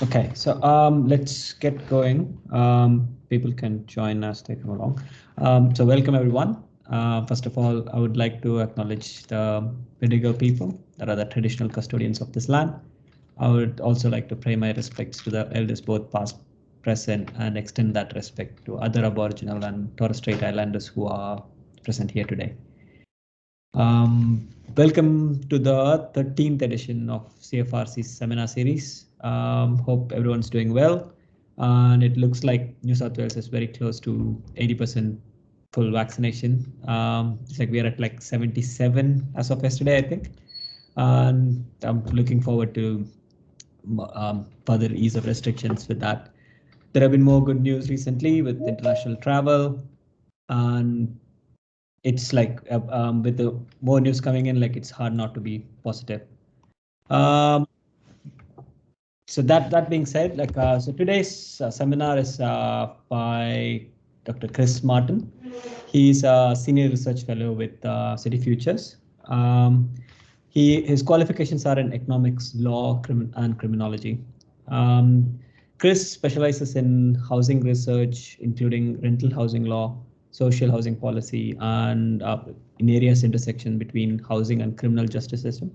Okay, so let's get going. People can join as they come along. So welcome everyone. First of all, I would like to acknowledge the Bendigo people that are the traditional custodians of this land. I would also like to pay my respects to the elders, both past, present, and extend that respect to other Aboriginal and Torres Strait Islanders who are present here today. Welcome to the 13th edition of CFRC's seminar series. Hope everyone's doing well. And it looks like New South Wales is very close to 80% full vaccination. It's like we are at like 77 as of yesterday, I think. And I'm looking forward to further ease of restrictions with that. There have been more good news recently with international travel, and it's like with the more news coming in, like it's hard not to be positive. So that being said, like so today's seminar is by Dr. Chris Martin. He's a senior research fellow with City Futures. His qualifications are in economics, law, and criminology. Chris specializes in housing research, including rental housing law, social housing policy, and in areas intersection between housing and criminal justice system,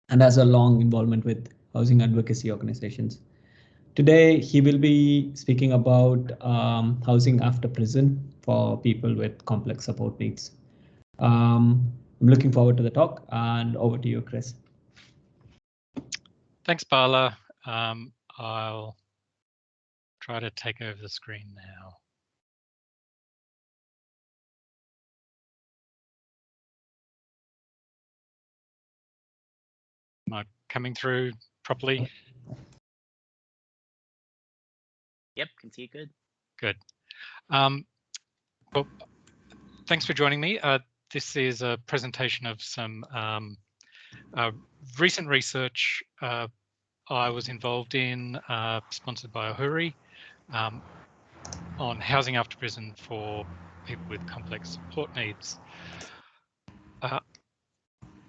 and has a long involvement with housing advocacy organizations. Today, he will be speaking about housing after prison for people with complex support needs. I'm looking forward to the talk, and over to you, Chris. Thanks, Bala. I'll try to take over the screen now. Am I coming through properly? Yep, can see you good. Good. Well, thanks for joining me. This is a presentation of some recent research I was involved in, sponsored by Ahuri, on housing after prison for people with complex support needs.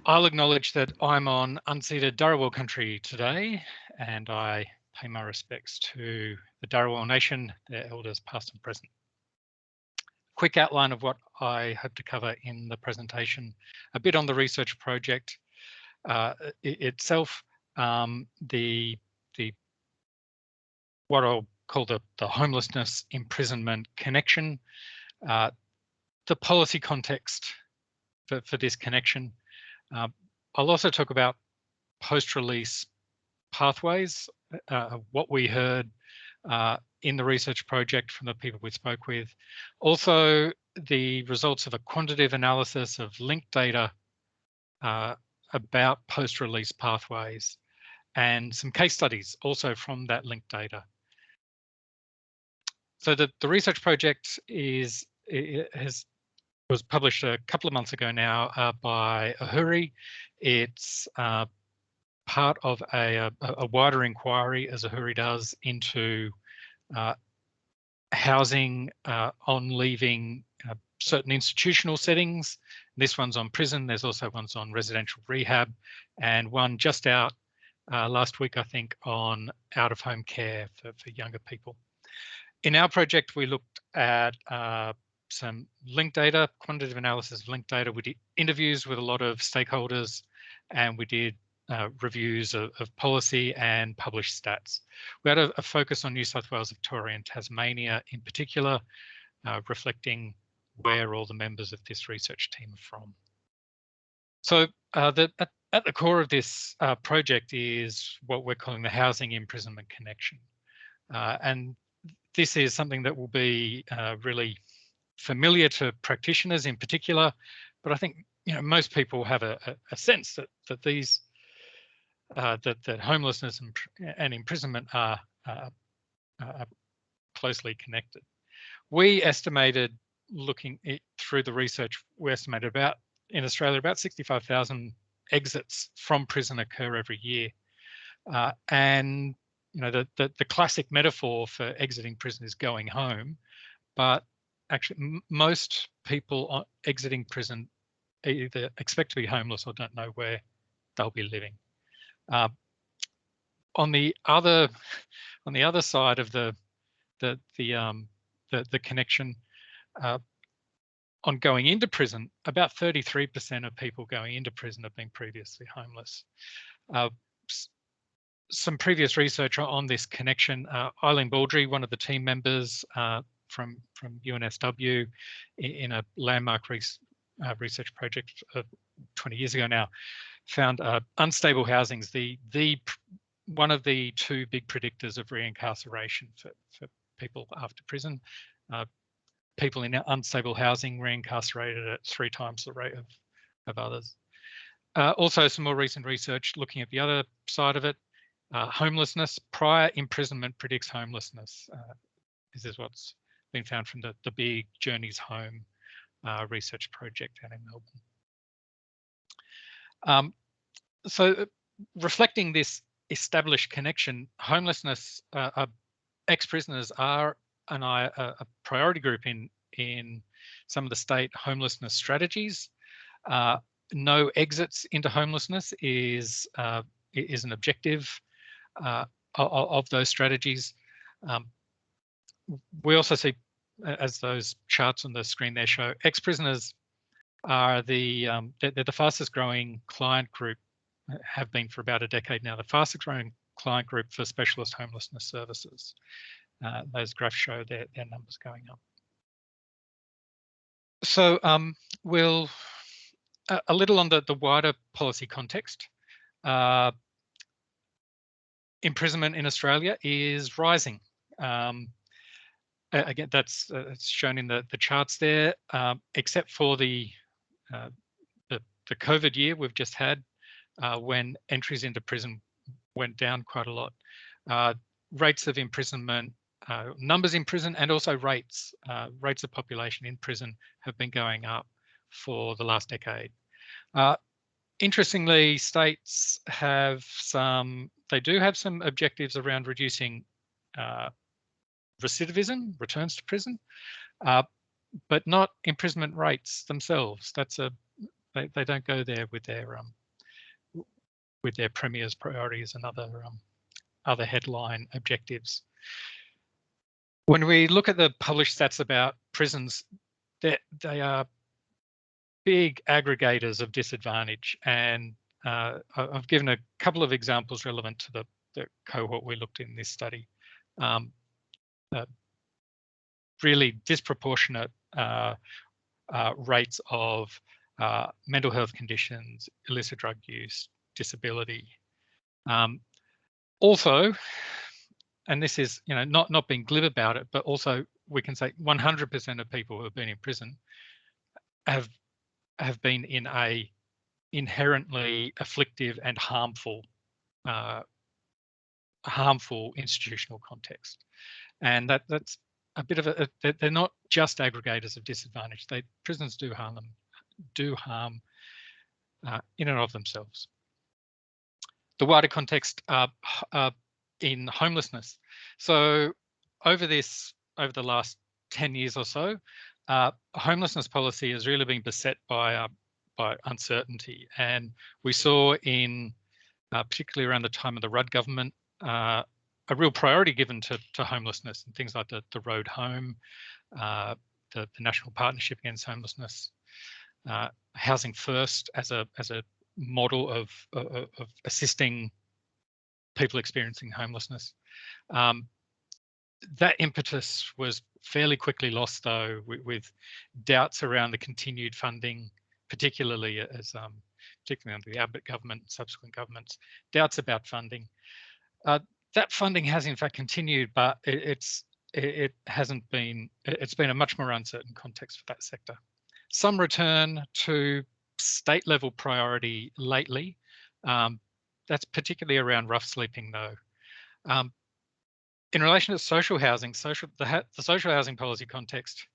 I'll acknowledge that I'm on unceded Dharawal country today, and I pay my respects to the Dharawal Nation, their elders past and present. Quick outline of what I hope to cover in the presentation, a bit on the research project itself, what I'll call the homelessness imprisonment connection, the policy context for this connection. I'll also talk about post-release pathways, what we heard in the research project from the people we spoke with. Also, the results of a quantitative analysis of linked data about post-release pathways, and some case studies also from that linked data. So the research project was published a couple of months ago now by Ahuri. It's part of a wider inquiry, as Ahuri does, into housing on leaving certain institutional settings. This one's on prison. There's also ones on residential rehab, and one just out last week, I think, on out-of-home care for younger people. In our project, we looked at some linked data, quantitative analysis of linked data. We did interviews with a lot of stakeholders, and we did reviews of policy and published stats. We had a focus on New South Wales, Victoria, and Tasmania in particular, reflecting where all the members of this research team are from. So at the core of this project is what we're calling the housing imprisonment connection. And this is something that will be really familiar to practitioners in particular, but I think most people have a sense that these that homelessness and imprisonment are closely connected. We estimated, looking through the research, we estimated in Australia about 65,000 exits from prison occur every year, and the classic metaphor for exiting prison is going home, but actually most people exiting prison either expect to be homeless or don't know where they'll be living. on the other side of the connection, on going into prison, about 33% of people going into prison have been previously homeless. Some previous research on this connection, Eileen Baldry, one of the team members from UNSW in a landmark research project 20 years ago now, found unstable housing is one of the two big predictors of reincarceration for people after prison. People in unstable housing reincarcerated at 3 times the rate of others. Also, some more recent research looking at the other side of it. Homelessness, prior imprisonment predicts homelessness. This is what's been found from the big Journeys Home research project out in Melbourne. So reflecting this established connection, homelessness, ex-prisoners are a priority group in some of the state homelessness strategies. No exits into homelessness is an objective of those strategies. We also see, as those charts on the screen there show, ex-prisoners are they're the fastest growing client group, have been for about a decade now, the fastest growing client group for specialist homelessness services. Those graphs show their numbers going up. So we'll a little on the wider policy context. Imprisonment in Australia is rising. Again, that's it's shown in the charts there. Except for the COVID year we've just had, when entries into prison went down quite a lot. Rates of imprisonment, numbers in prison, and also rates of population in prison have been going up for the last decade. Interestingly, states have they do have some objectives around reducing recidivism, returns to prison, but not imprisonment rates themselves. They don't go there with their premier's priorities and other headline objectives. When we look at the published stats about prisons, they are big aggregators of disadvantage, and I've given a couple of examples relevant to the cohort we looked in this study. Really disproportionate rates of mental health conditions, illicit drug use, disability. Also, and this is not being glib about it, but also we can say 100% of people who have been in prison have been in a inherently afflictive and harmful institutional context, and that's a bit of they're not just aggregators of disadvantage. Prisons do harm in and of themselves. The wider context in homelessness. So over the last 10 years or so, homelessness policy has really been beset by uncertainty, and we saw in particularly around the time of the Rudd government a real priority given to homelessness and things like the Road Home, the National Partnership Against Homelessness, Housing First as a model of assisting people experiencing homelessness. That impetus was fairly quickly lost, though, with doubts around the continued funding, particularly under the Abbott government and subsequent governments, doubts about funding. That funding has in fact continued, but it's been a much more uncertain context for that sector. Some return to state level priority lately. That's particularly around rough sleeping, though. In relation to social housing, the social housing policy context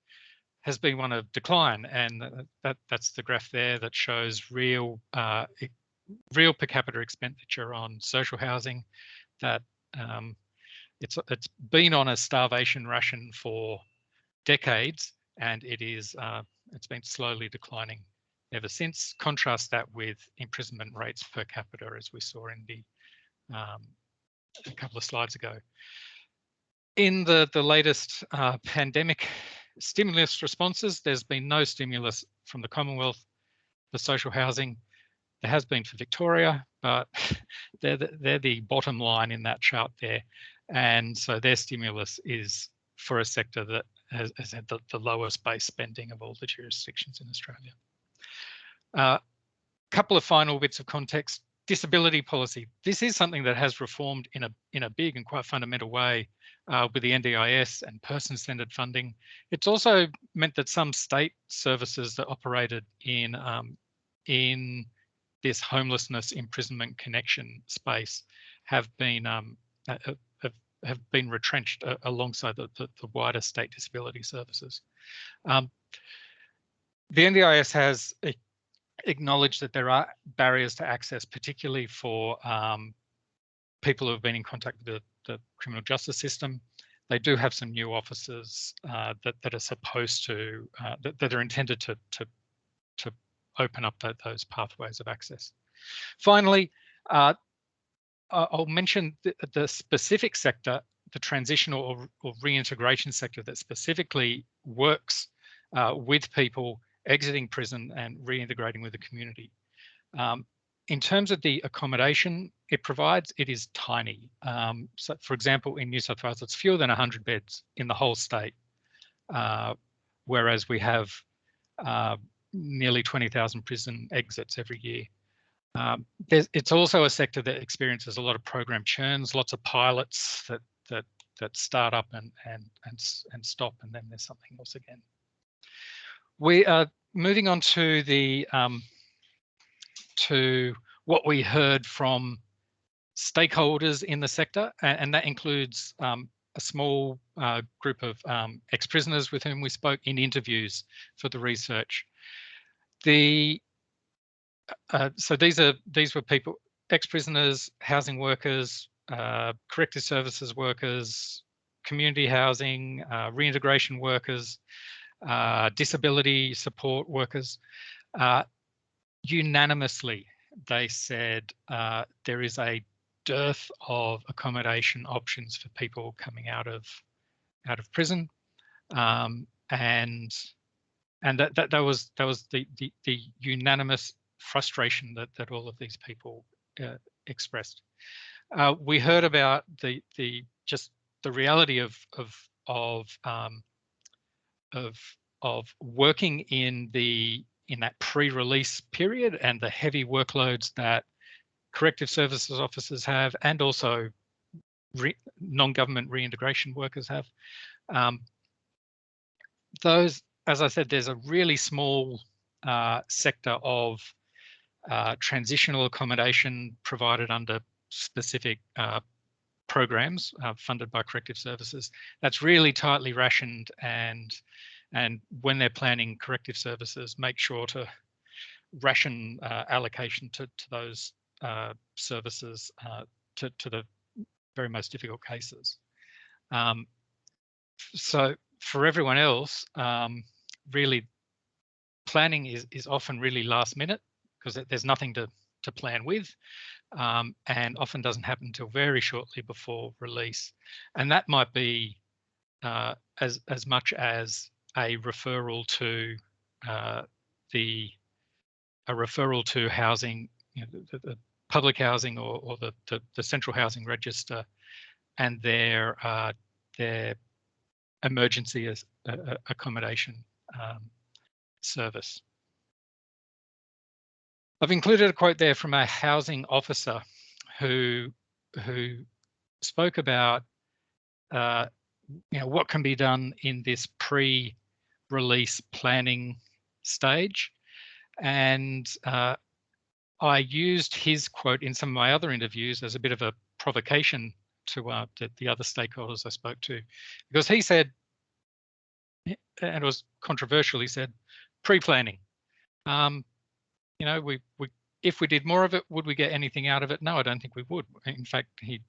has been one of decline, and that's the graph there that shows real per capita expenditure on social housing. That it's been on a starvation ration for decades, and it's been slowly declining ever since. Contrast that with imprisonment rates per capita, as we saw in a couple of slides ago. In the latest pandemic stimulus responses, there's been no stimulus from the Commonwealth for social housing. There has been for Victoria, but they're the bottom line in that chart there. And so their stimulus is for a sector that has had the lowest base spending of all the jurisdictions in Australia. Couple of final bits of context. Disability policy. This is something that has reformed in a big and quite fundamental way with the NDIS and person-centred funding. It's also meant that some state services that operated in this homelessness imprisonment connection space have been retrenched alongside the wider state disability services. The NDIS has acknowledged that there are barriers to access, particularly for people who have been in contact with the criminal justice system. They do have some new officers that are supposed to that are intended to open up those pathways of access. Finally, I'll mention the specific sector, the transitional or reintegration sector that specifically works with people exiting prison and reintegrating with the community. In terms of the accommodation it provides, it is tiny. So for example, in New South Wales, it's fewer than 100 beds in the whole state, whereas we have nearly 20,000 prison exits every year. It's also a sector that experiences a lot of program churns, lots of pilots that start up and stop, and then there's something else again. We are moving on to the to what we heard from stakeholders in the sector, and that includes a small group of ex-prisoners with whom we spoke in interviews for the research. So these were people, ex-prisoners, housing workers, corrective services workers, community housing, reintegration workers, disability support workers. Unanimously, they said there is a dearth of accommodation options for people coming out of prison, and that was the unanimous frustration that all of these people expressed. We heard about the reality of working in that pre-release period and the heavy workloads that corrective services officers have, and also non-government reintegration workers have. Those, as I said, there's a really small sector of transitional accommodation provided under specific programs funded by corrective services. That's really tightly rationed, and when they're planning corrective services, make sure to ration allocation to those services to the very most difficult cases. So for everyone else, really planning is often really last minute, because there's nothing to plan with, and often doesn't happen until very shortly before release. And that might be as much as a referral to housing, the public housing or the central housing register, and their emergency accommodation service. I've included a quote there from a housing officer who spoke about what can be done in this pre-release planning stage, and I used his quote in some of my other interviews as a bit of a provocation to the other stakeholders I spoke to, because he said, and it was controversial, he said, pre-planning. If we did more of it, would we get anything out of it? No, I don't think we would. In fact, he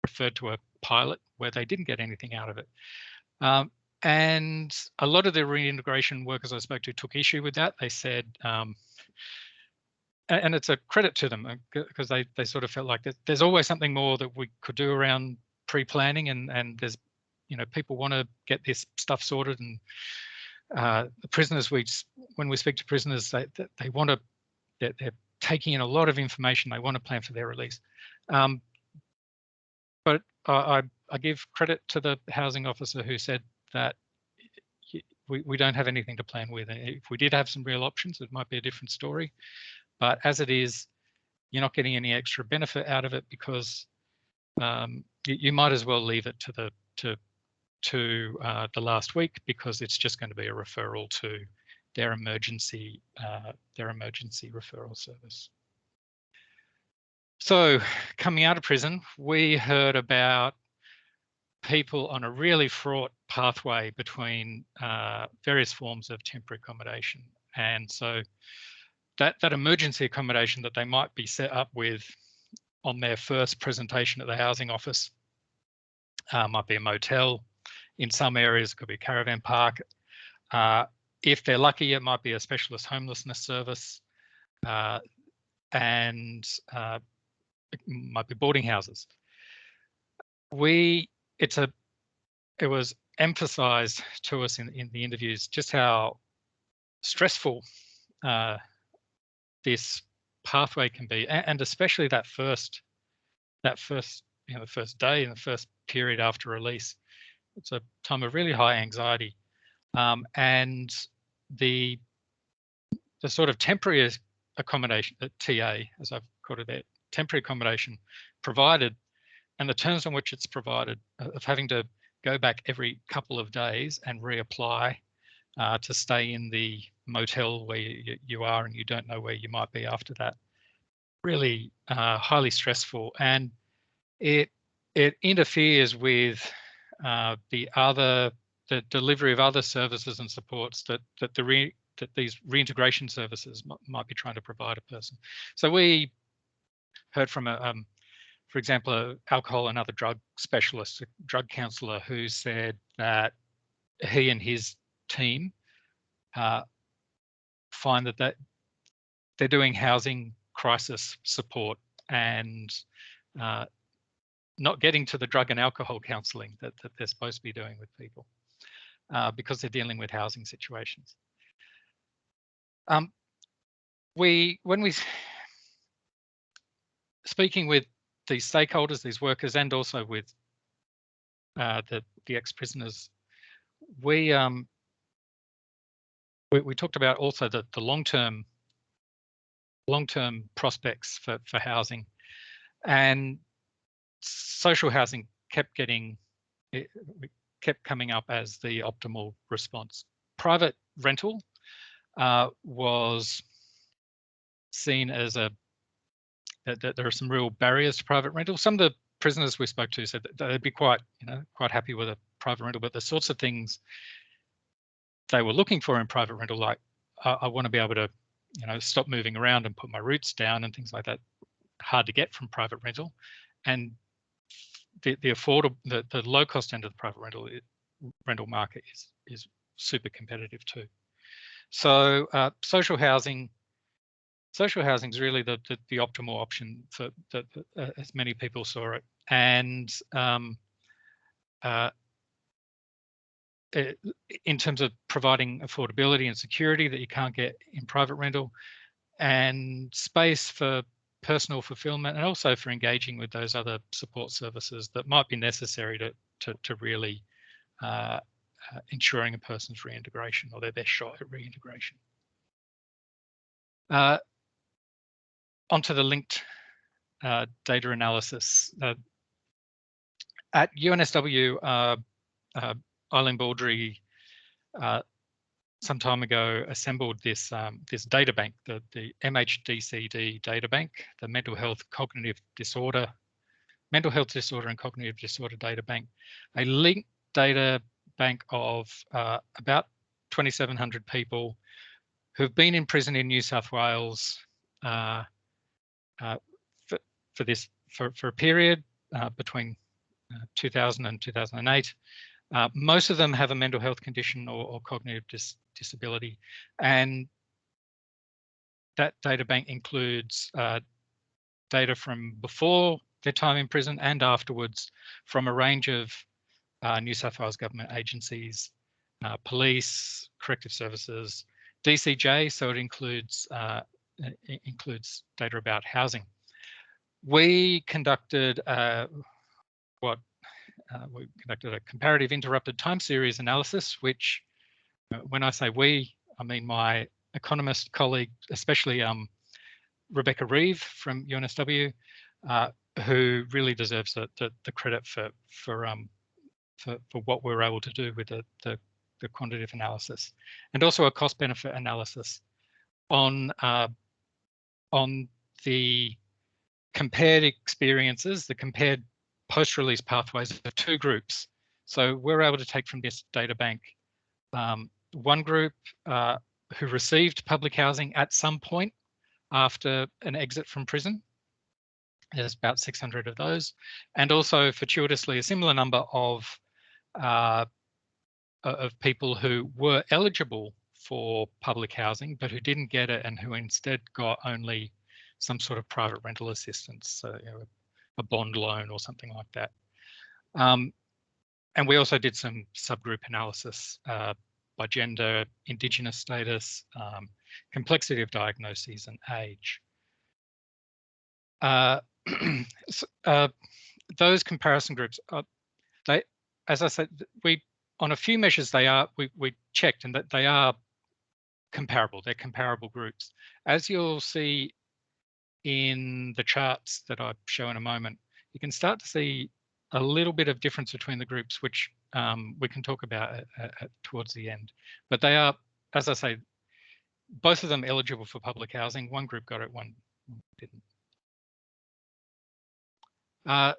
referred to a pilot where they didn't get anything out of it. And a lot of the reintegration workers I spoke to took issue with that. They said, and it's a credit to them because they sort of felt like there's always something more that we could do around pre-planning, and there's, you know, people want to get this stuff sorted, and the prisoners, when we speak to prisoners, they want to, they're taking in a lot of information. They want to plan for their release. But I give credit to the housing officer who said that we don't have anything to plan with. If we did have some real options, it might be a different story. But as it is, you're not getting any extra benefit out of it, because you might as well leave it to the last week, because it's just going to be a referral to their emergency referral service. So coming out of prison, we heard about people on a really fraught pathway between various forms of temporary accommodation. And so that emergency accommodation that they might be set up with on their first presentation at the housing office might be a motel. In some areas, it could be a caravan park. If they're lucky, it might be a specialist homelessness service, and it might be boarding houses. It was emphasised to us in the interviews just how stressful this pathway can be, and especially that first the first day and the first period after release. It's a time of really high anxiety, and the sort of temporary accommodation, TA, as I've called it there, temporary accommodation provided, and the terms on which it's provided, of having to go back every couple of days and reapply to stay in the motel where you are, and you don't know where you might be after that. Really highly stressful, and it interferes with the delivery of other services and supports that these reintegration services might be trying to provide a person. So we heard from for example, an alcohol and other drug specialist, a drug counsellor, who said that he and his team find that they're doing housing crisis support and not getting to the drug and alcohol counselling that they're supposed to be doing with people because they're dealing with housing situations. When we speaking with these stakeholders, these workers, and also with the ex-prisoners, we talked about also the long-term prospects for housing, and social housing kept coming up as the optimal response. Private rental was seen as that there are some real barriers to private rental. Some of the prisoners we spoke to said that they'd be quite happy with a private rental, but the sorts of things they were looking for in private rental, like I want to be able to stop moving around and put my roots down and things like that, hard to get from private rental. And the affordable, the low cost end of the private rental market is super competitive too. So social housing is really the optimal option for as many people saw it. And in terms of providing affordability and security that you can't get in private rental, and space for personal fulfillment, and also for engaging with those other support services that might be necessary to really ensuring a person's reintegration, or their best shot at reintegration. Onto the linked data analysis. At UNSW, Eileen Baldry some time ago assembled this data bank, the MHDCD data bank, the mental health disorder and cognitive disorder data bank, a linked data bank of about 2,700 people who've been in prison in New South Wales for a period between 2000 and 2008. Most of them have a mental health condition or cognitive disability, and that data bank includes data from before their time in prison and afterwards from a range of New South Wales government agencies, police, corrective services, DCJ, so it includes data about housing. We conducted we conducted a comparative interrupted time series analysis, which, when I say we, I mean my economist colleague, especially Rebecca Reeve from UNSW, who really deserves the credit for what we were able to do with the quantitative analysis, and also a cost benefit analysis on the compared experiences, the compared post-release pathways of two groups. So we're able to take from this data bank one group who received public housing at some point after an exit from prison. There's about 600 of those, and also fortuitously a similar number of people who were eligible for public housing but who didn't get it and who instead got only some sort of private rental assistance, so a bond loan or something like that. And we also did some subgroup analysis by gender, Indigenous status, complexity of diagnoses, and age. Those comparison groups, they, as I said, on a few measures we checked and that they are comparable. They're comparable groups. As you'll see in the charts that I'll show in a moment, you can start to see a little bit of difference between the groups, which we can talk about towards the end. But they are, as I say, both of them eligible for public housing. One group got it, one didn't.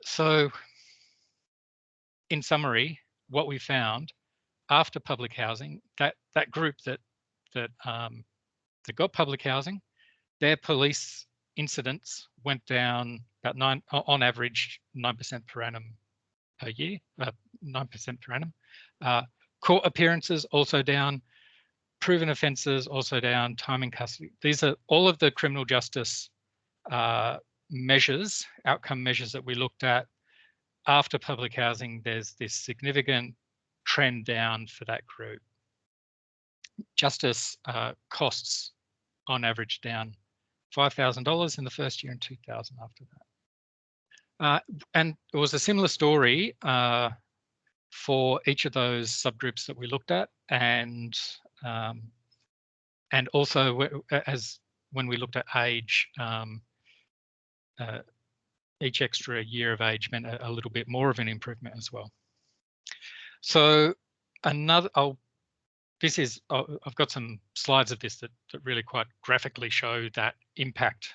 So in summary, what we found after public housing, that group that got public housing, their police incidents went down about on average 9% per annum per year, 9% per annum. Court appearances also down, proven offences also down, time in custody. These are all of the criminal justice measures, outcome measures that we looked at after public housing. There's this significant trend down for that group. Justice costs on average down $5,000 in the first year and $2,000 after that. And it was a similar story for each of those subgroups that we looked at, and also as when we looked at age, each extra year of age meant a little bit more of an improvement as well. So another, I've got some slides of this that really quite graphically show that impact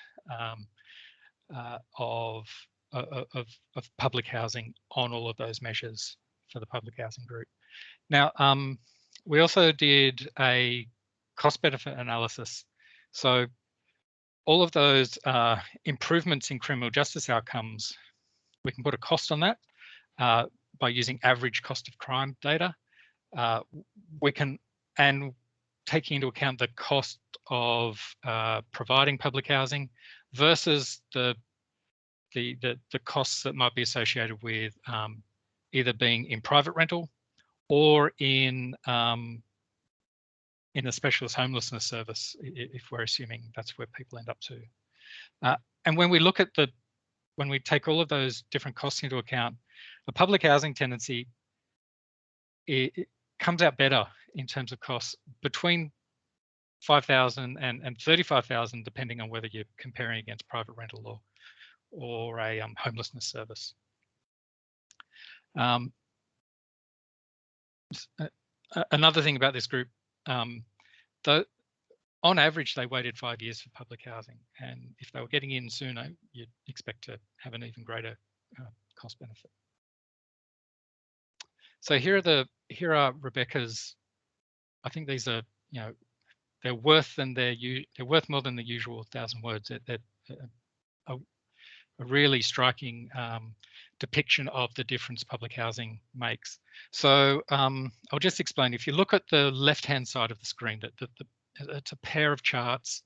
of public housing on all of those measures for the public housing group. Now, we also did a cost benefit analysis. So all of those improvements in criminal justice outcomes, we can put a cost on that by using average cost of crime data. We can, and taking into account the cost of providing public housing versus the costs that might be associated with either being in private rental or in a specialist homelessness service, if we're assuming that's where people end up to. And when we look at when we take all of those different costs into account, a public housing tenancy, it comes out better in terms of costs between $5,000 and $35,000, depending on whether you're comparing against private rental or a homelessness service. Another thing about this group, though, on average, they waited 5 years for public housing, and if they were getting in sooner, you'd expect to have an even greater cost benefit. So here are Rebecca's. I think these are, they're worth more than the usual 1,000 words. They're a really striking depiction of the difference public housing makes. So I'll just explain. If you look at the left-hand side of the screen, it's a pair of charts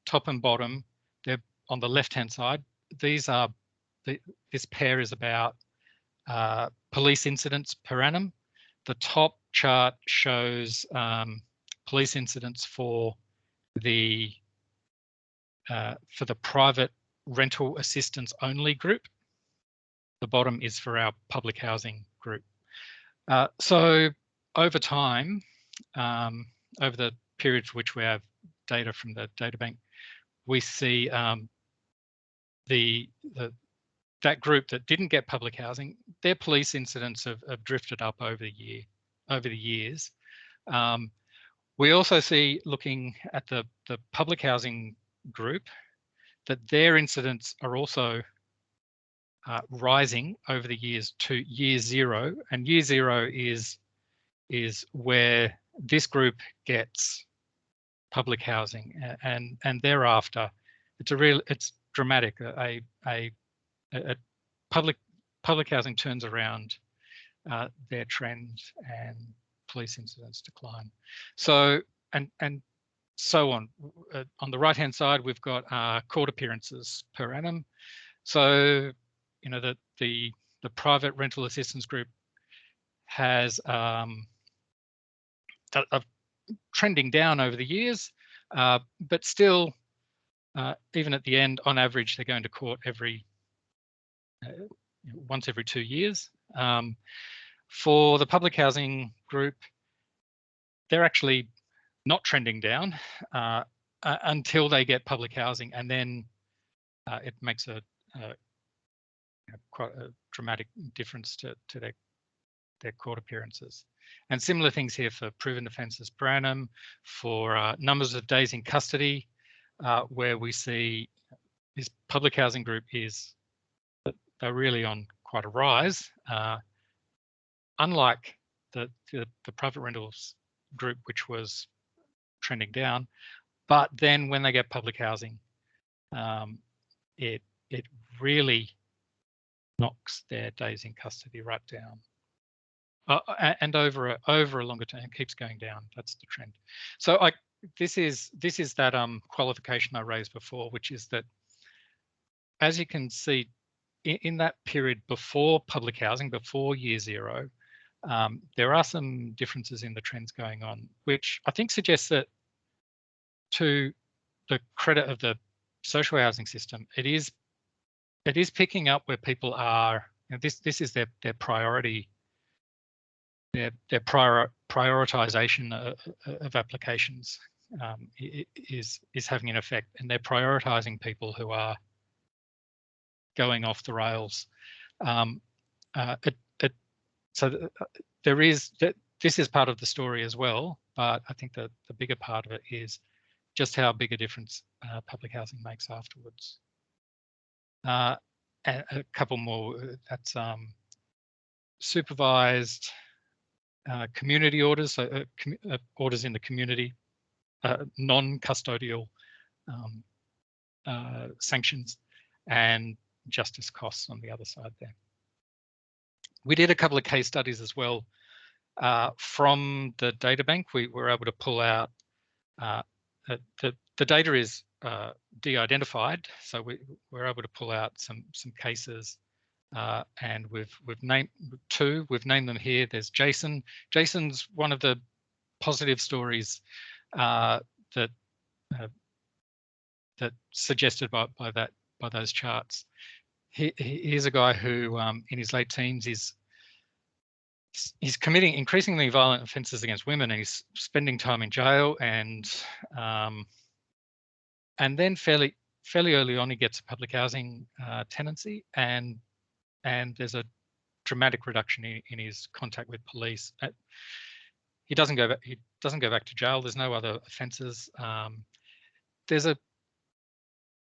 top and bottom, they're on the left-hand side. These are this pair is about police incidents per annum. The top chart shows police incidents for the private rental assistance only group. The bottom is for our public housing group. So over time, over the period for which we have data from the data bank, we see that group that didn't get public housing, their police incidents have drifted up over the years. We also see, looking at the public housing group, that their incidents are also rising over the years to year zero, and year zero is where this group gets public housing, and thereafter it's dramatic. Public housing turns around their trend and police incidents decline. So and so on. On the right hand side, we've got court appearances per annum. So you know that the private rental assistance group has trending down over the years, but still, even at the end, on average, they're going to court once every 2 years. For the public housing group, they're actually not trending down until they get public housing, and then it makes quite a dramatic difference to their court appearances. And similar things here for proven offences per annum, for numbers of days in custody, where we see this public housing group they're really on quite a rise, unlike the private rentals group, which was trending down. But then when they get public housing, it really knocks their days in custody right down. And over a longer term, it keeps going down. That's the trend. So this is that qualification I raised before, which is that, as you can see, in that period before public housing, before year zero, there are some differences in the trends going on, which I think suggests that, to the credit of the social housing system, it is picking up where people are. You know, this is their priority. Their prioritization of applications is having an effect, and they're prioritizing people who are going off the rails. This is part of the story as well, but I think that the bigger part of it is just how big a difference public housing makes afterwards. And a couple more. That's supervised community orders, so orders in the community, non-custodial sanctions, and justice costs on the other side there. We did a couple of case studies as well from the data bank. We were able to pull out the data is de-identified, so we're able to pull out some cases, and we've named two. We've named them here. There's Jason. Jason's one of the positive stories that suggested by those charts. He's a guy who, in his late teens, he's committing increasingly violent offences against women, and he's spending time in jail. And then fairly early on, he gets a public housing tenancy, and there's a dramatic reduction in his contact with police. He doesn't go back. He doesn't go back to jail. There's no other offences.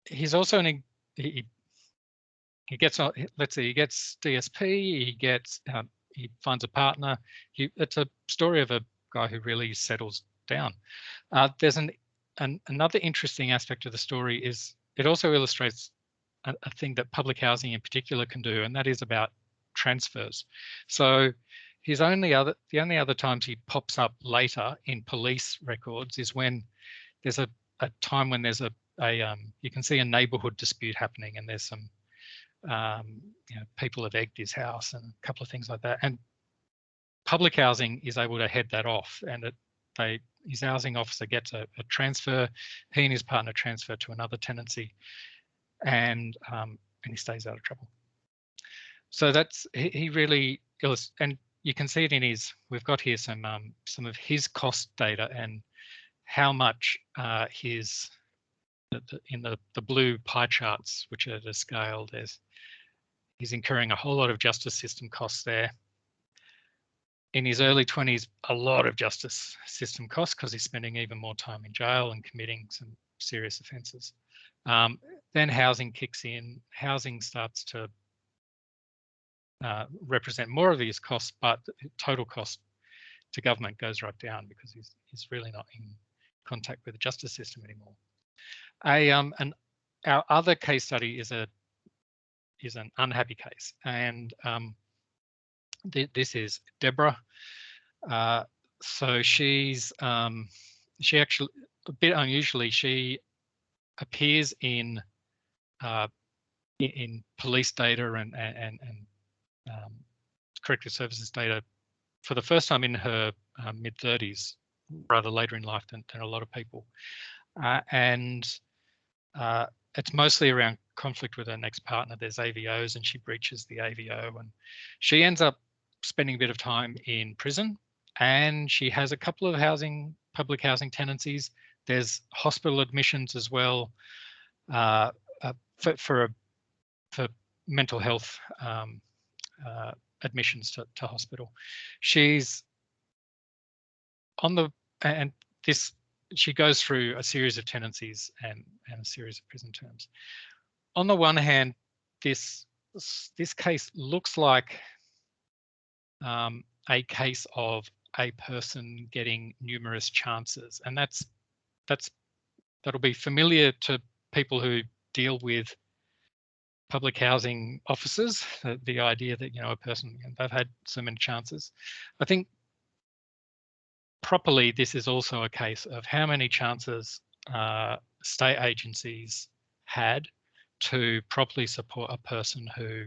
He's also he gets, let's say, he gets DSP. He finds a partner. It's a story of a guy who really settles down. There's another interesting aspect of the story is it also illustrates a thing that public housing in particular can do, and that is about transfers. So the only other times he pops up later in police records is when there's a time when there's a you can see a neighbourhood dispute happening, and there's some people have egged his house and a couple of things like that. And public housing is able to head that off, and his housing officer gets a transfer. He and his partner transfer to another tenancy, and he stays out of trouble. So that's he really illustrates, and you can see it in his. We've got here some of his cost data and how much his in the blue pie charts, which are at a scale. He's incurring a whole lot of justice system costs there. In his early 20s, a lot of justice system costs because he's spending even more time in jail and committing some serious offences. Then housing kicks in. Housing starts to represent more of these costs, but the total cost to government goes right down because he's really not in contact with the justice system anymore. Our other case study is an unhappy case, and this is Deborah. So she actually, a bit unusually, she appears in police data and corrective services data for the first time in her mid-30s, rather later in life than a lot of people. It's mostly around conflict with her next partner. There's AVOs and she breaches the AVO, and she ends up spending a bit of time in prison, and she has a couple of public housing tenancies. There's hospital admissions as well for mental health admissions to hospital. She's on the, and this, she goes through a series of tenancies and a series of prison terms. On the one hand, this case looks like a case of a person getting numerous chances, and that'll be familiar to people who deal with public housing officers. The idea that a person, they've had so many chances. I think properly, this is also a case of how many chances state agencies had to properly support a person who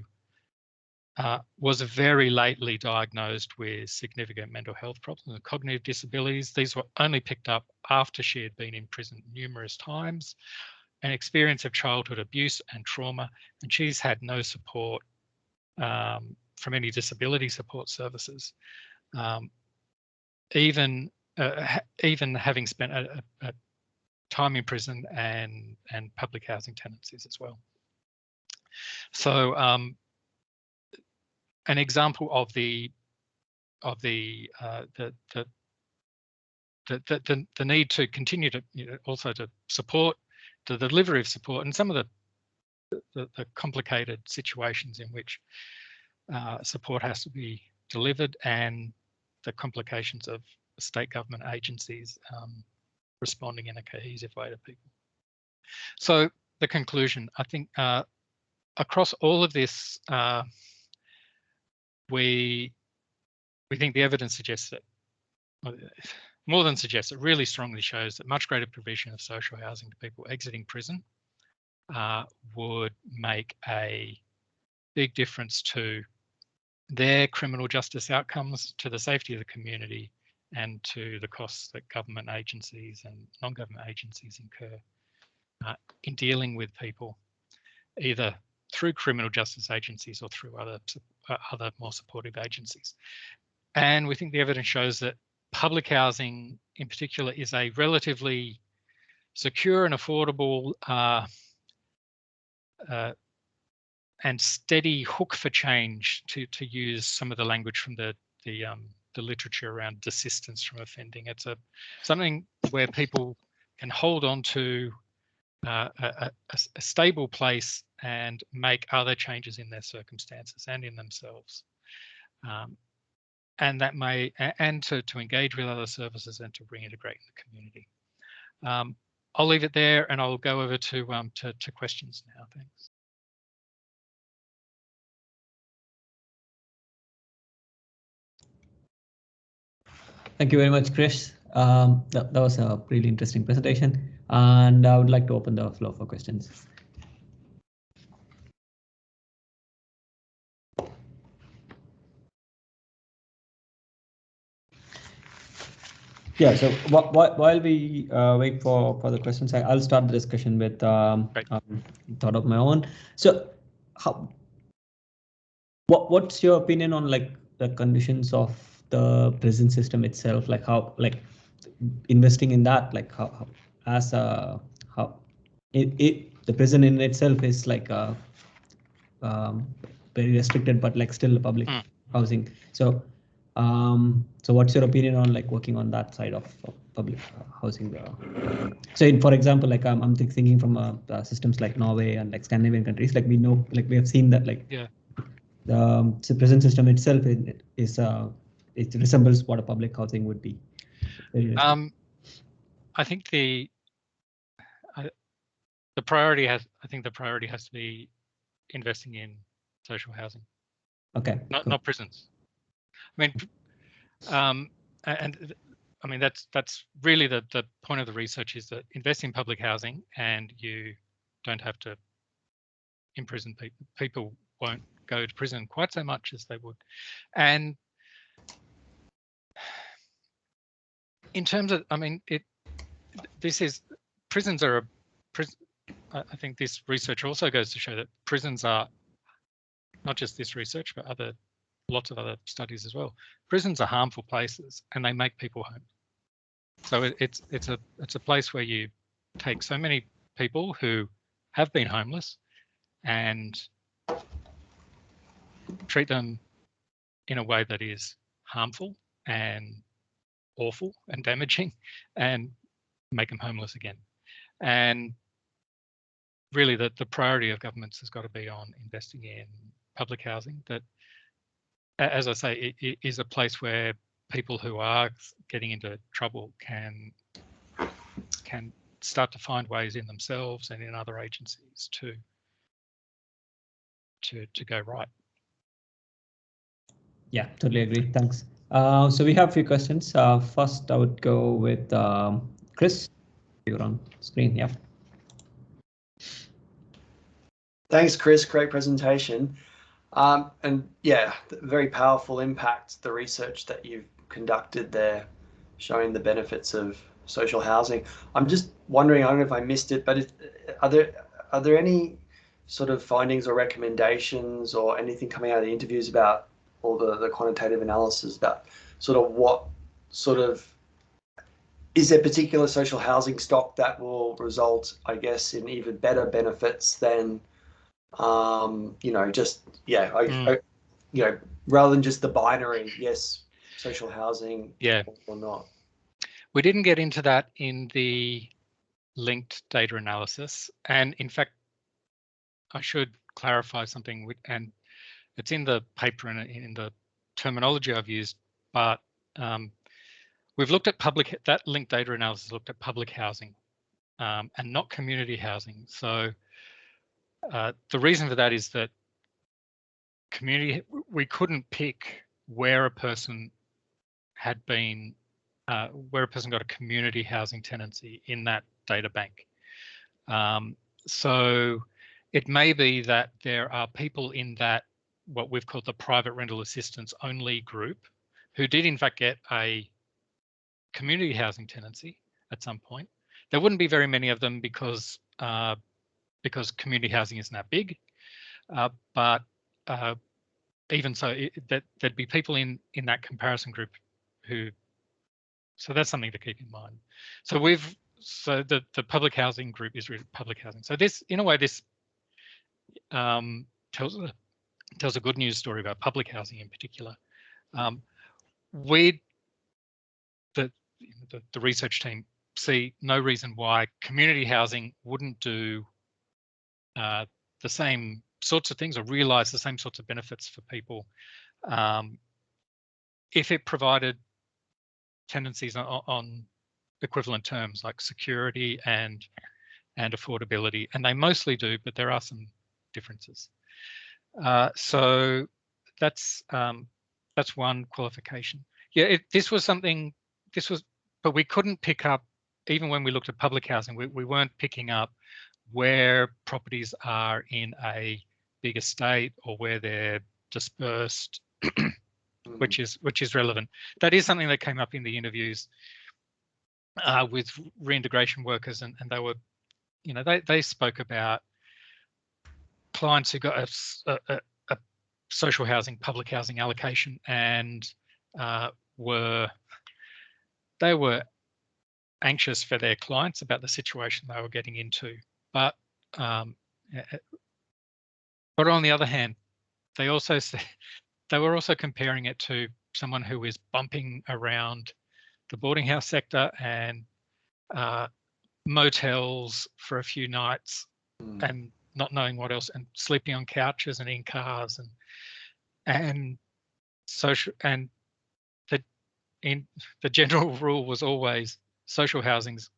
was very lately diagnosed with significant mental health problems and cognitive disabilities. These were only picked up after she had been in prison numerous times, an experience of childhood abuse and trauma, and she's had no support from any disability support services. Even having spent a time in prison and public housing tenancies as well. So an example of the need to continue to also to support the delivery of support and some of the complicated situations in which support has to be delivered, and the complications of state government agencies responding in a cohesive way to people. So the conclusion, I think, across all of this, we think the evidence suggests that, more than suggests, it really strongly shows that much greater provision of social housing to people exiting prison would make a big difference to their criminal justice outcomes, to the safety of the community, and to the costs that government agencies and non-government agencies incur in dealing with people, either through criminal justice agencies or through other more supportive agencies. And we think the evidence shows that public housing in particular is a relatively secure and affordable and steady hook for change, to use some of the language from the literature around desistance from offending. It's something where people can hold on to a stable place and make other changes in their circumstances and in themselves. And that may, and to engage with other services and to reintegrate in the community. I'll leave it there and I'll go over to questions now. Thanks. Thank you very much, Chris. That was a really interesting presentation, and I would like to open the floor for questions. Yeah, so while we wait for the questions, I'll start the discussion with thought of my own. So, what's your opinion on like the conditions of the prison system itself? Like how investing in that, like how the prison in itself is like very restricted, but like still public housing. So so what's your opinion on like working on that side of public housing? So for example, like I'm thinking from systems like Norway and like Scandinavian countries, like we know, like we have seen that like the prison system itself is it resembles what a public housing would be. I think the priority has to be investing in social housing. Okay. Not prisons. I mean, and I mean that's really the point of the research, is that invest in public housing and you don't have to imprison people. People won't go to prison quite so much as they would. And in terms of, I mean, prisons are I think this research also goes to show that prisons are, not just this research, but lots of other studies as well. Prisons are harmful places and they make people home. So it's a place where you take so many people who have been homeless and treat them in a way that is harmful and awful and damaging, and make them homeless again. And really the priority of governments has got to be on investing in public housing that, as I say, it is a place where people who are getting into trouble can start to find ways in themselves and in other agencies to go right. Yeah, totally agree. Thanks. So we have a few questions. First, I would go with Chris. You're on screen. Yeah. Thanks, Chris. Great presentation. And yeah, very powerful impact, the research that you've conducted there, showing the benefits of social housing. I'm just wondering, I don't know if I missed it, but are there any sort of findings or recommendations or anything coming out of the interviews about all the quantitative analysis about sort of what sort of, is there particular social housing stock that will result, I guess, in even better benefits than you know, just you know, rather than just the binary, yes, social housing, or not. We didn't get into that in the linked data analysis, and in fact, I should clarify something, and it's in the paper and in the terminology I've used, but we've looked at that linked data analysis looked at public housing and not community housing. So the reason for that is that we couldn't pick where a person had been, where a person got a community housing tenancy in that data bank. So it may be that there are people in that, what we've called the private rental assistance only group, who did in fact get a community housing tenancy at some point. There wouldn't be very many of them because community housing isn't that big, but even so, there'd be people in that comparison group who. So that's something to keep in mind. So the public housing group is really public housing. So this, in a way, this tells a good news story about public housing in particular. The research team see no reason why community housing wouldn't do the same sorts of things or realize the same sorts of benefits for people if it provided tenancies on equivalent terms like security and affordability, and they mostly do, but there are some differences. So that's one qualification. Yeah, this was but we couldn't pick up, even when we looked at public housing, we weren't picking up where properties are in a big estate or where they're dispersed, which is relevant. That is something that came up in the interviews with reintegration workers, and they were, you know, they spoke about clients who got a social housing, public housing allocation, and they were anxious for their clients about the situation they were getting into. But on the other hand, they also said they were also comparing it to someone who is bumping around the boarding house sector and motels for a few nights and not knowing what else, and sleeping on couches and in cars, and social, and the general rule was always social housing's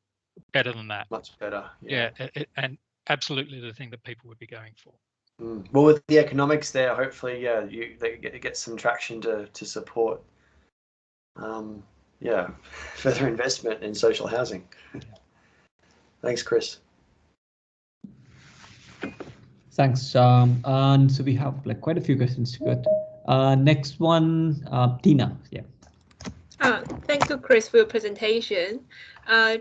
better than that. Much better. Yeah, and absolutely the thing that people would be going for. Well, with the economics there, hopefully, yeah, they get some traction to support, yeah, further investment in social housing. Thanks, Chris. Thanks. And so we have like quite a few questions to go. Next one, Tina. Yeah. Thank you, Chris, for your presentation.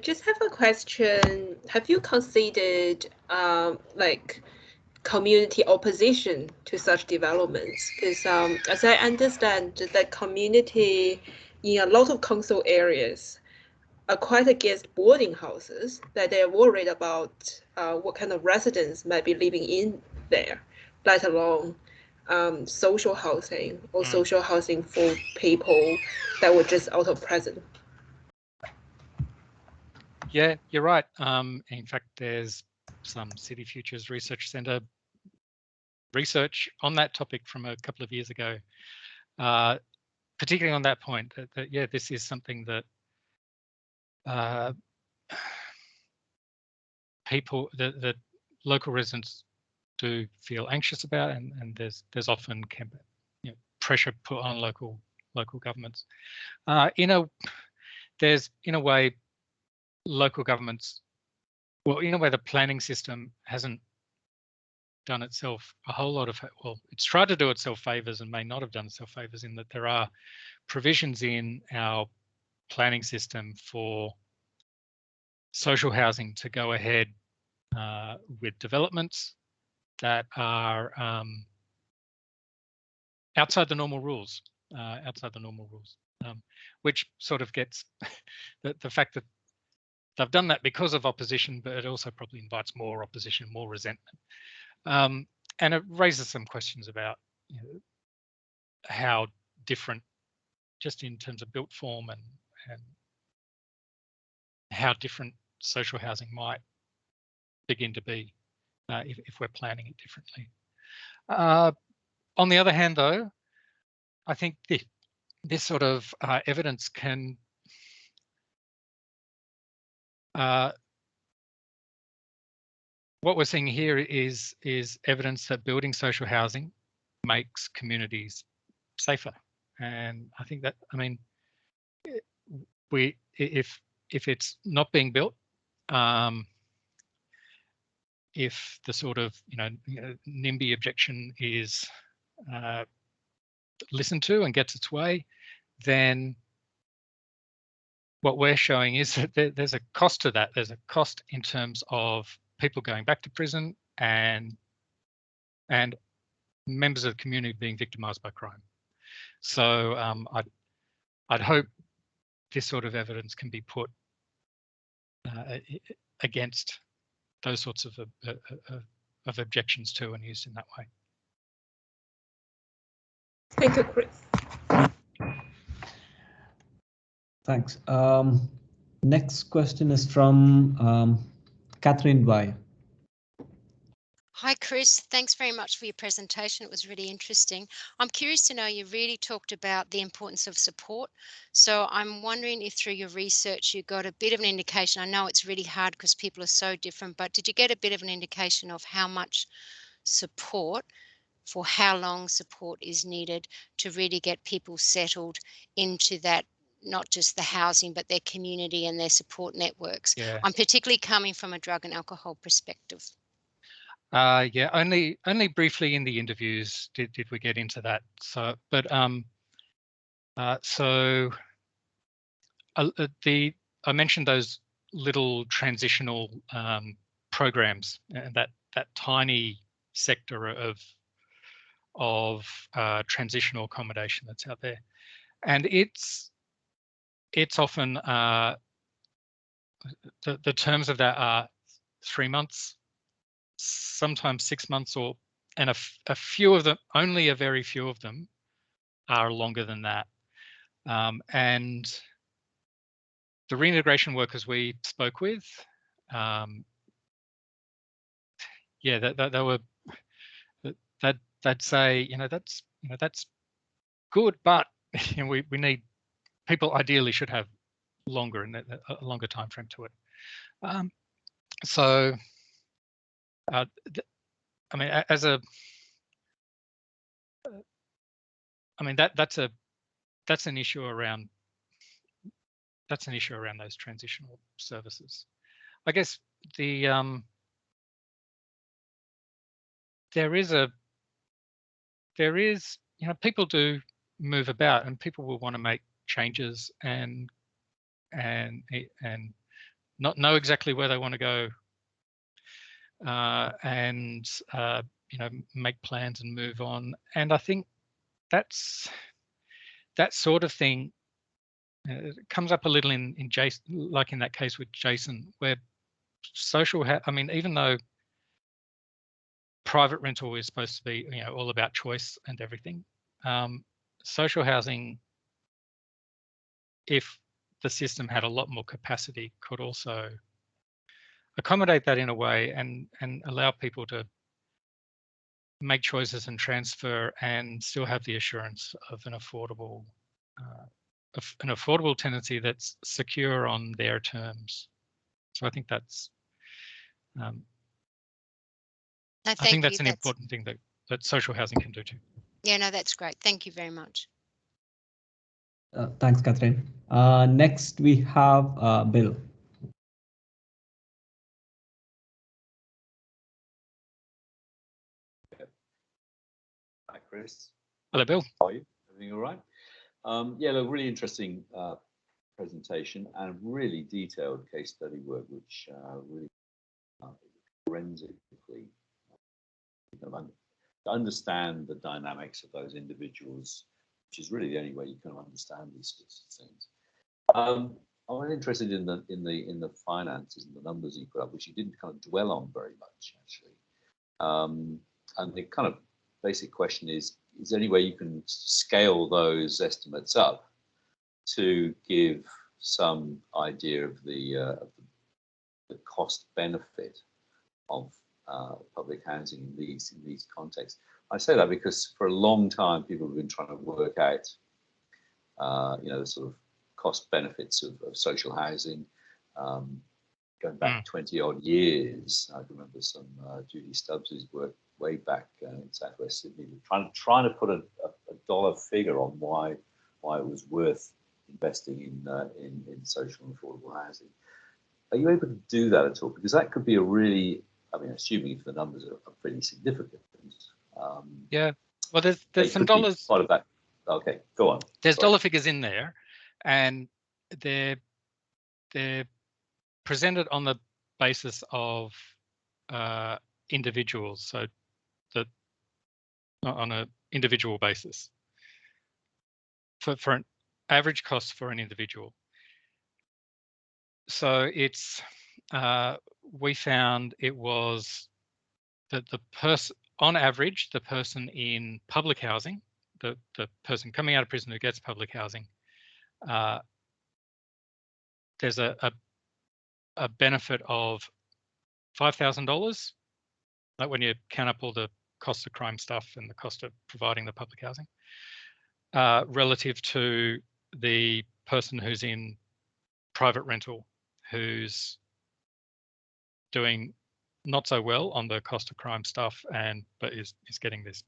Just have a question. Have you considered like community opposition to such developments? Because as I understand, the community in a lot of council areas are quite against boarding houses, that they're worried about what kind of residents might be living in there, let alone social housing or social housing for people that were just out of prison. Yeah, you're right. In fact, there's some City Futures Research Centre research on that topic from a couple of years ago, particularly on that point, that yeah, this is something that people, that local residents do feel anxious about, and there's often pressure put on local governments. In a way, local governments, well, in a way, the planning system hasn't done itself a whole lot of, well, it's tried to do itself favours and may not have done itself favours, in that there are provisions in our planning system for social housing to go ahead with developments that are outside the normal rules, which sort of gets the fact that they've done that because of opposition, but it also probably invites more opposition, more resentment. And it raises some questions about, you know, how different, just in terms of built form, and how different social housing might begin to be if we're planning it differently. On the other hand, though, I think this sort of evidence can what we're seeing here is evidence that building social housing makes communities safer, and I think that, I mean, if it's not being built, if the sort of NIMBY objection is listened to and gets its way, then what we're showing is that there's a cost to that. There's a cost in terms of people going back to prison and members of the community being victimised by crime. So I'd hope this sort of evidence can be put against those sorts of objections too, and used in that way. Thank you, Chris. Thanks. Next question is from Catherine Y. Hi, Chris. Thanks very much for your presentation. It was really interesting. I'm curious to know, you really talked about the importance of support. So I'm wondering if through your research you got a bit of an indication. I know it's really hard because people are so different, but did you get a bit of an indication of how much support, for how long support is needed to really get people settled into that not just the housing, but their community and their support networks. Yeah. I'm particularly coming from a drug and alcohol perspective. Yeah, only briefly in the interviews did we get into that. So, but I mentioned those little transitional programs and that tiny sector of transitional accommodation that's out there, and it's often the terms of that are 3 months, sometimes 6 months, and a few of them, only a very few of them, are longer than that. And the reintegration workers we spoke with, yeah, they were they'd say, that's good, but we need, people ideally should have longer and a longer time frame to it. So I mean, that's an issue around those transitional services. I guess there is people do move about, and people will want to make changes and not know exactly where they want to go, and make plans and move on. And I think that sort of thing comes up a little in Jason, like in that case with Jason, where even though private rental is supposed to be all about choice and everything, social housing, if the system had a lot more capacity, could also accommodate that in a way and allow people to make choices and transfer and still have the assurance of an affordable tenancy that's secure on their terms. So I think that's I think that's an important thing that social housing can do too. Yeah, no, that's great. Thank you very much. Thanks, Catherine. Next, we have Bill. Hi, Chris. Hello, Bill. How are you? Everything all right? Yeah, look, really interesting presentation and really detailed case study work, which really forensically to understand the dynamics of those individuals, which is really the only way you can understand these sorts of things. I'm interested in the finances and the numbers you put up, which you didn't kind of dwell on very much actually. And the kind of basic question is there any way you can scale those estimates up to give some idea of the cost benefit of public housing in these contexts? I say that because for a long time people have been trying to work out the sort of cost benefits of social housing, going back 20 odd years. I remember some Judy Stubbs's work way back in Southwest Sydney, trying to put a dollar figure on why it was worth investing in social and affordable housing. Are you able to do that at all? Because that could be a really, assuming if the numbers are pretty significant. Yeah, well, there's some dollars. Part of that. Okay, go on. There's dollar figures in there, and they're presented on the basis of individuals, so that on an individual basis for an average cost for an individual. So it's we found it was that on average, the person in public housing, the person coming out of prison who gets public housing, there's a benefit of $5,000, like when you count up all the cost of crime stuff and the cost of providing the public housing, relative to the person who's in private rental, who's doing not so well on the cost of crime stuff, but is getting this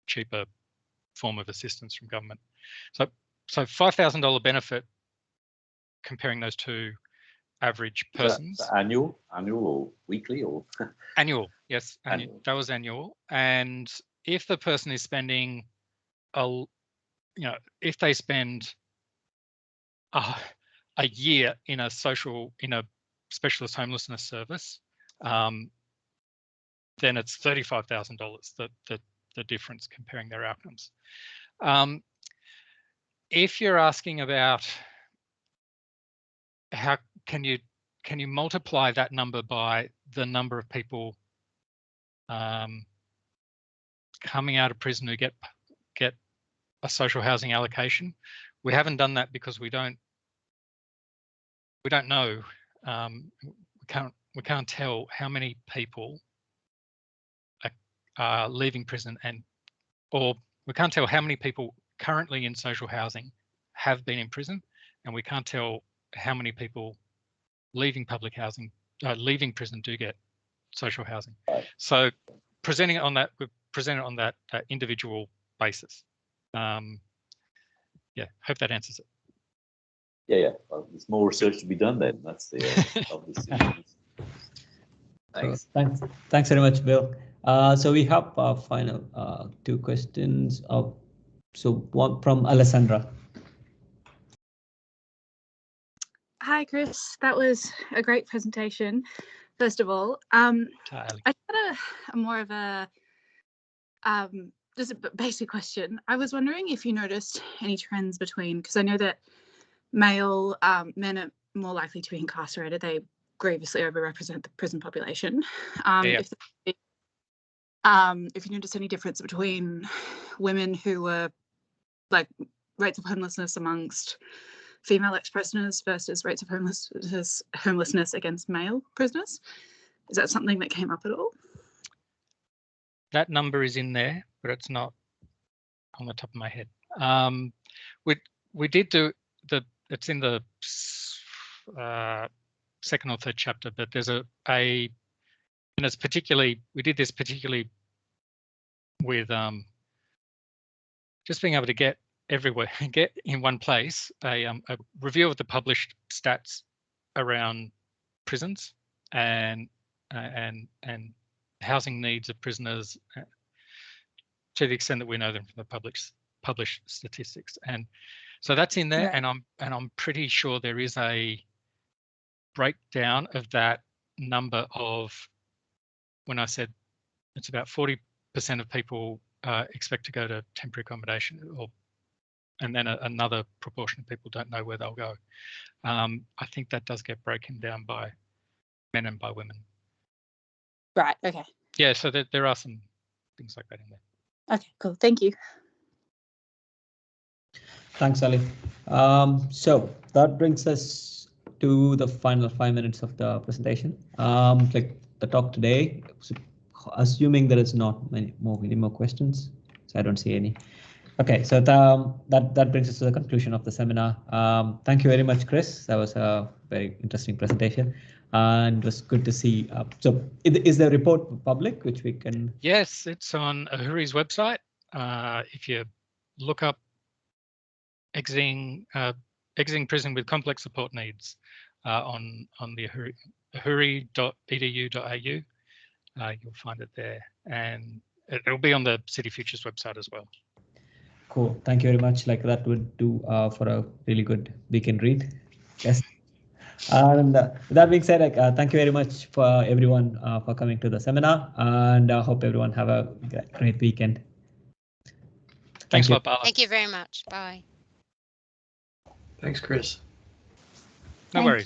cheaper form of assistance from government. so $5,000 benefit comparing those two average persons. Is that annual or weekly or? Annual, yes, Annual. that was annual. And if the person is spending if they spend a year in a specialist homelessness service, then it's $35,000, the difference comparing their outcomes. If you're asking about how can you multiply that number by the number of people coming out of prison who get a social housing allocation, we haven't done that because we don't know. We can't tell how many people are leaving prison or we can't tell how many people currently in social housing have been in prison, and we can't tell how many people leaving public housing, leaving prison do get social housing. So presenting it on that, we present it on that individual basis. Yeah, hope that answers it. Yeah. Well, there's more research to be done then. That's the obviously. Thanks. So, thanks very much, Bill. So we have final 2 questions. So one from Alessandra. Hi, Chris. That was a great presentation. First of all, I had a more of a just a basic question. I was wondering if you noticed any trends between, because I know that male men are more likely to be incarcerated. They grievously overrepresent the prison population. If you notice any difference between women who were like rates of homelessness amongst female ex-prisoners versus rates of homelessness against male prisoners, is that something that came up at all? That number is in there, but it's not on the top of my head. We did do it's in the 2nd or 3rd chapter, but there's and it's particularly, we did this particularly with just being able to get everywhere, get in one place a review of the published stats around prisons and housing needs of prisoners to the extent that we know them from the published statistics. And so that's in there, right. and I'm pretty sure there is a breakdown of that number of, when I said it's about 40% of people expect to go to temporary accommodation, and then another proportion of people don't know where they'll go. I think that does get broken down by men and by women. Right, okay. Yeah, so there are some things like that in there. Okay, cool, thank you. Thanks, Ali. So that brings us to the final 5 minutes of the presentation. Like the talk today, assuming there is not many more questions, so I don't see any. Okay, so that brings us to the conclusion of the seminar. Thank you very much, Chris. That was a very interesting presentation, and it was good to see. So is the report public, which we can? Yes, it's on Ahuri's website. If you look up exiting prison with complex support needs on the ahuri.edu.au, you'll find it there, and it'll be on the City Futures website as well. Cool, thank you very much. Like that would do for a really good weekend read. Yes. And with that being said, thank you very much for everyone for coming to the seminar, and I hope everyone have a great weekend. Thanks a lot, Bala. Thank you very much. Bye. Thanks, Chris. No worries.